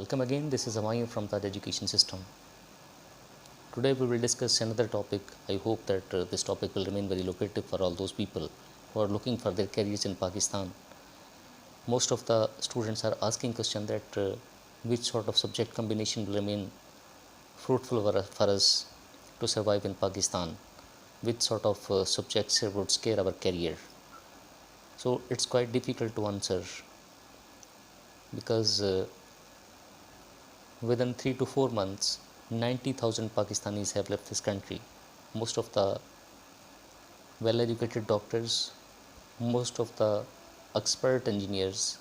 Welcome again. This is Amayu from the Education System. Today we will discuss another topic. I hope that this topic will remain very lucrative for all those people who are looking for their careers in Pakistan. Most of the students are asking question that which sort of subject combination will remain fruitful for us to survive in Pakistan. Which sort of subjects would scare our career. So it's quite difficult to answer because within 3 to 4 months 90,000 Pakistanis have left this country. Most of the well educated doctors, most of the expert engineers,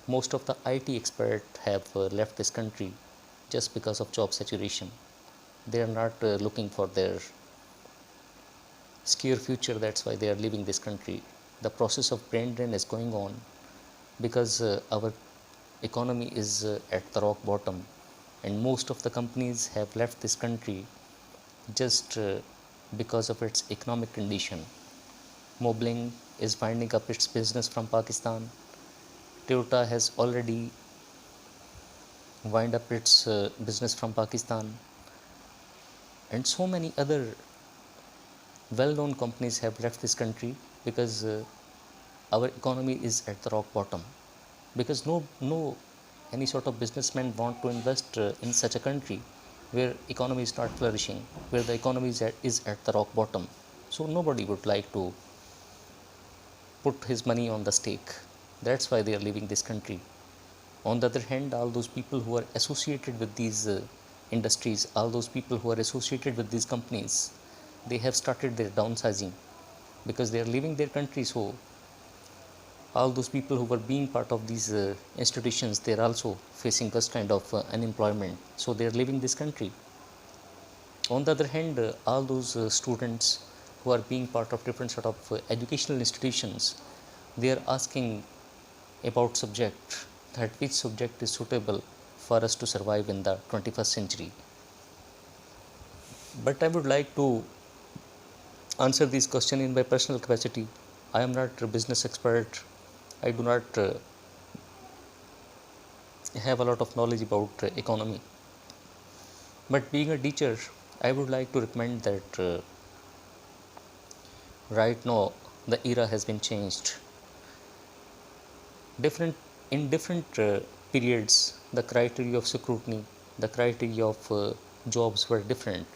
most of the IT experts have left this country just because of job saturation. They are not looking for their secure future, that's why they are leaving this country. The process of brain drain is going on because our economy is at the rock bottom, and most of the companies have left this country just because of its economic condition. Moblink is winding up its business from Pakistan. Toyota has already wind up its business from Pakistan, and so many other well-known companies have left this country because our economy is at the rock bottom. Because no any sort of businessman want to invest in such a country where economy is not flourishing, where the economy is at the rock bottom. So nobody would like to put his money on the stake. That's why they are leaving this country. On the other hand, all those people who are associated with these industries, all those people who are associated with these companies, they have started their downsizing because they are leaving their country. So all those people who were being part of these institutions, they are also facing this kind of unemployment, so they are leaving this country. On the other hand, all those students who are being part of different sort of educational institutions, they are asking about subject, that which subject is suitable for us to survive in the 21st century. But I would like to answer this question in my personal capacity. I am not a business expert. I do not have a lot of knowledge about economy. But being a teacher, I would like to recommend that right now the era has been changed. Different periods, the criteria of scrutiny, the criteria of jobs were different.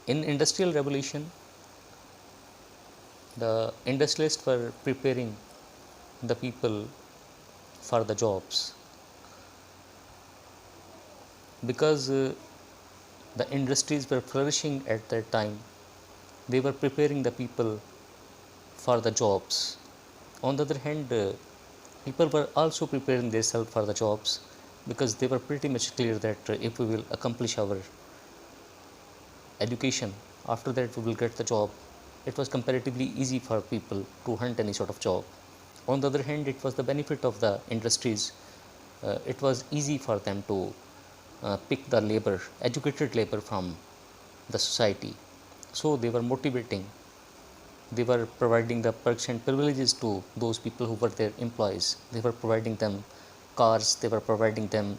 In industrial revolution, the industrialists were preparing the people for the jobs because the industries were flourishing at that time. They were preparing the people for the jobs. On the other hand, people were also preparing themselves for the jobs because they were pretty much clear that if we will accomplish our education, after that we will get the job. It was comparatively easy for people to hunt any sort of job. On the other hand, it was the benefit of the industries. It was easy for them to pick the labor, educated labor from the society. So they were motivating, they were providing the perks and privileges to those people who were their employees. They were providing them cars, they were providing them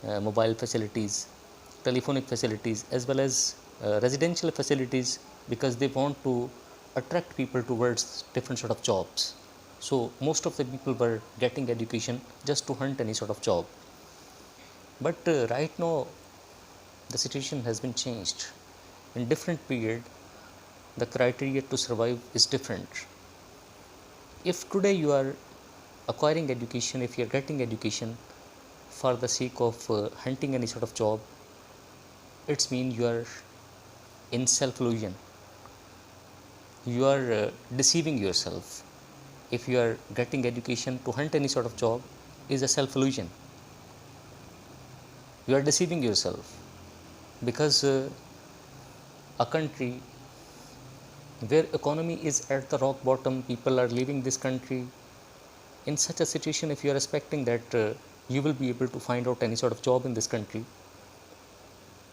mobile facilities, telephonic facilities, as well as residential facilities, because they want to attract people towards different sort of jobs. So most of the people were getting education just to hunt any sort of job. But right now the situation has been changed. In different period, the criteria to survive is different. If today you are acquiring education, if you are getting education for the sake of hunting any sort of job, it's mean you are in self-illusion. You are deceiving yourself. If you are getting education to hunt any sort of job, is a self-illusion. You are deceiving yourself because a country where economy is at the rock bottom, people are leaving this country. In such a situation, if you are expecting that you will be able to find out any sort of job in this country,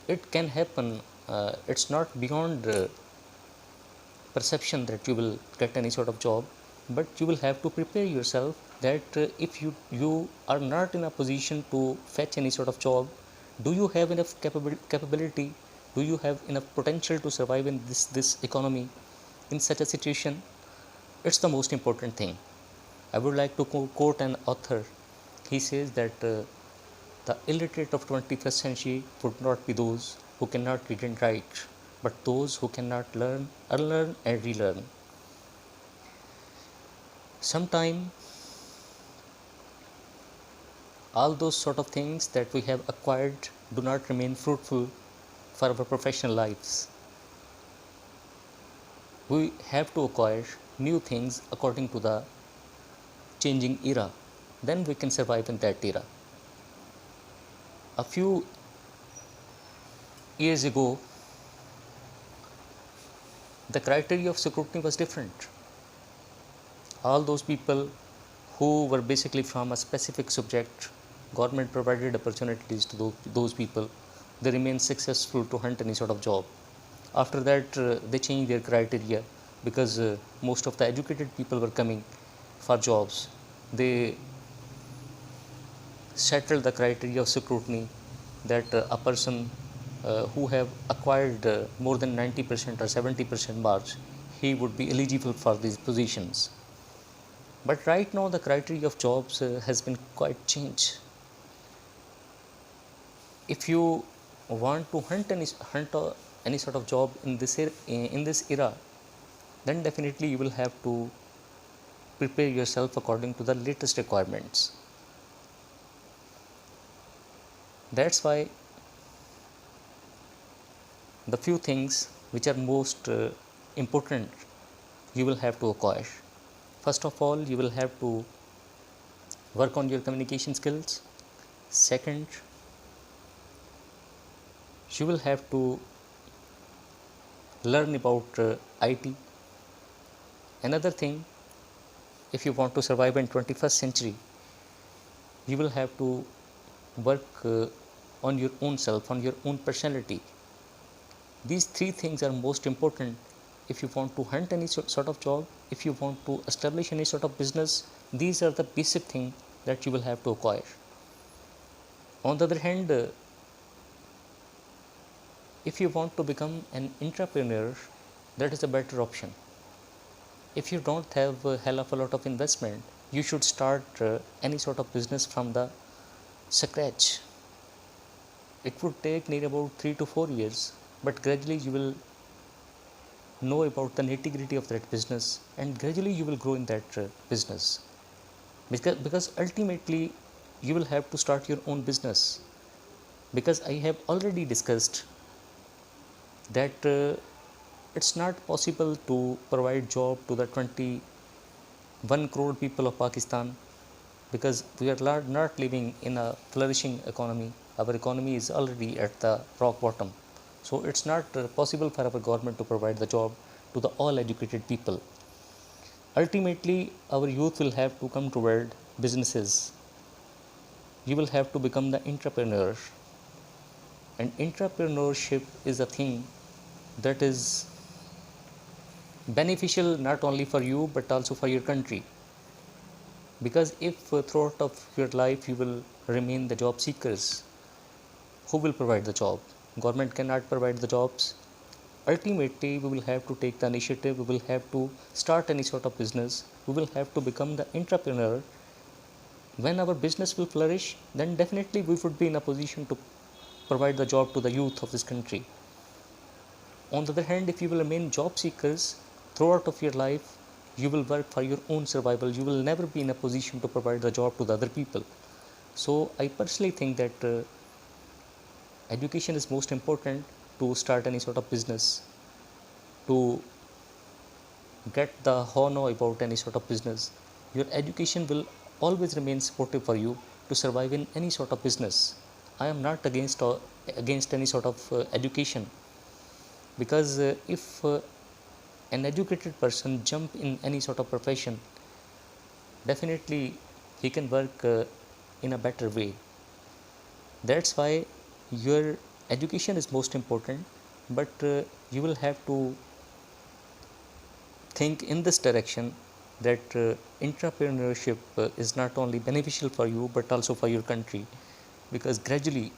it can happen. It's not beyond perception that you will get any sort of job, but you will have to prepare yourself that if you are not in a position to fetch any sort of job, do you have enough capability, do you have enough potential to survive in this economy in such a situation? It's the most important thing. I would like to quote an author. He says that the illiterate of 21st century would not be those who cannot read and write, but those who cannot learn, unlearn and relearn. Sometime all those sort of things that we have acquired do not remain fruitful for our professional lives. We have to acquire new things according to the changing era. Then we can survive in that era. A few years ago, the criteria of scrutiny was different. All those people who were basically from a specific subject, government provided opportunities to those people. They remained successful to hunt any sort of job. After that, they changed their criteria because most of the educated people were coming for jobs. They settled the criteria of scrutiny that a person who have acquired more than 90% or 70% marks, he would be eligible for these positions. But right now the criteria of jobs has been quite changed. If you want to hunt any sort of job in this era, then definitely you will have to prepare yourself according to the latest requirements. That's why the few things which are most important you will have to acquire. First of all, you will have to work on your communication skills. Second, you will have to learn about IT. Another thing, if you want to survive in 21st century, you will have to work on your own self, on your own personality. These three things are most important if you want to hunt any sort of job, if you want to establish any sort of business. These are the basic things that you will have to acquire. On the other hand, if you want to become an entrepreneur, that is a better option. If you don't have a hell of a lot of investment, you should start any sort of business from the scratch. It would take near about 3 to 4 years, but gradually you will know about the nitty-gritty of that business, and gradually you will grow in that business. Because ultimately you will have to start your own business. Because I have already discussed that it's not possible to provide job to the 21 crore people of Pakistan, because we are not living in a flourishing economy. Our economy is already at the rock bottom. So it's not possible for our government to provide the job to the all educated people. Ultimately, our youth will have to come toward businesses. You will have to become the entrepreneur. And entrepreneurship is a thing that is beneficial not only for you but also for your country. Because if throughout of your life you will remain the job seekers, who will provide the job? Government cannot provide the jobs. Ultimately, we will have to take the initiative, we will have to start any sort of business, we will have to become the entrepreneur. When our business will flourish, then definitely we would be in a position to provide the job to the youth of this country. On the other hand, if you will remain job seekers throughout of your life, you will work for your own survival. You will never be in a position to provide the job to the other people. So I personally think that education is most important to start any sort of business, to get the know about any sort of business. Your education will always remain supportive for you to survive in any sort of business. I am not against any sort of education, because if an educated person jump in any sort of profession, definitely he can work in a better way. That's why your education is most important, but you will have to think in this direction that entrepreneurship is not only beneficial for you but also for your country, because gradually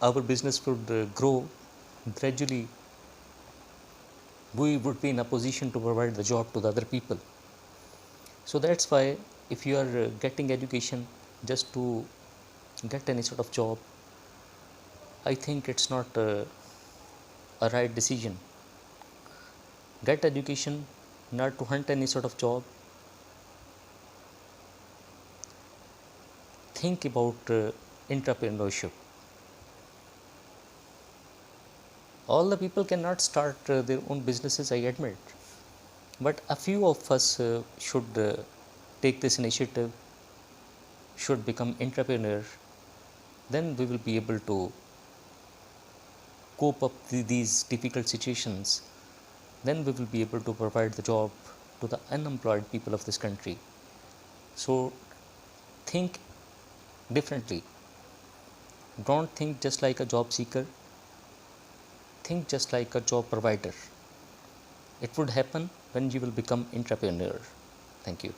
our business would grow. Gradually we would be in a position to provide the job to the other people. So that's why if you are getting education just to get any sort of job, I think it's not a right decision. Get education not to hunt any sort of job. Think about entrepreneurship. All the people cannot start their own businesses, I admit, but a few of us should take this initiative, should become entrepreneur. Then we will be able to cope up these difficult situations. Then we will be able to provide the job to the unemployed people of this country. So think differently. Don't think just like a job seeker, think just like a job provider. It would happen when you will become entrepreneur. Thank you.